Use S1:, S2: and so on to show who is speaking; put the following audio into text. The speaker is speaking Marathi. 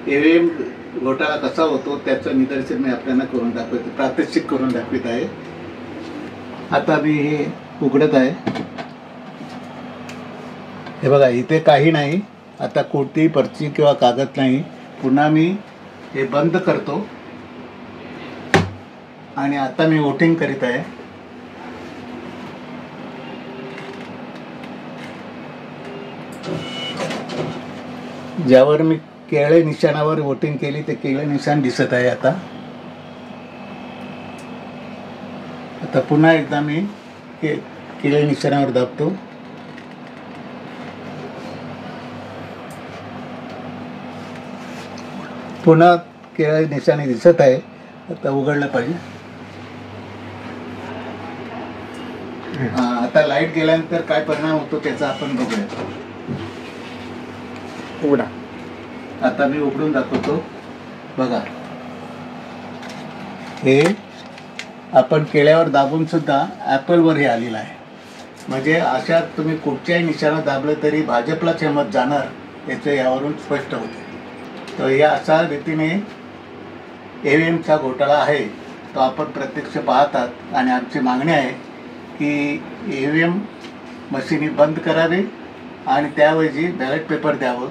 S1: ईव्हीएम घोटाळा कसा होतो त्याचं निदर्शन मी आपल्याला करून दाखवतो, प्रात्यक्षिक करून दाखवित आहे. आता मी हे उघडत आहे. हे बघा, इथे काही नाही. आता कोणतीही पर्ची किंवा कागद नाही. पुन्हा मी हे बंद करतो आणि आता मी वोटिंग करीत आहे. ज्यावर मी केळे निशाणावर वोटिंग केली ते केळे निशाण दिसत आहे. आता पुन्हा एकदा मी केळे निशाणावर दाबतो. पुन्हा केळे निशाणे दिसत आहे. आता उघडलं पाहिजे. आता लाईट गेल्यानंतर काय परिणाम होतो त्याचा आपण बघूया.
S2: उघडा.
S1: आता मी उघडून दाखवतो. बघा, हे आपण केळ्यावर दाबून सुद्धा ॲपलवर हे आलेलं आहे. म्हणजे अशा तुम्ही कुठच्याही निशाणा दाबलं तरी भाजपलाच हे मत जाणार याचं यावरून स्पष्ट होते. तर या अशा रीतीने ईव्हीएमचा घोटाळा आहे तो आपण प्रत्यक्ष पाहतात. आणि आमची मागणी आहे की ईव्हीएम मशीनी बंद करावी आणि त्याऐवजी बॅलेट पेपर द्यावं.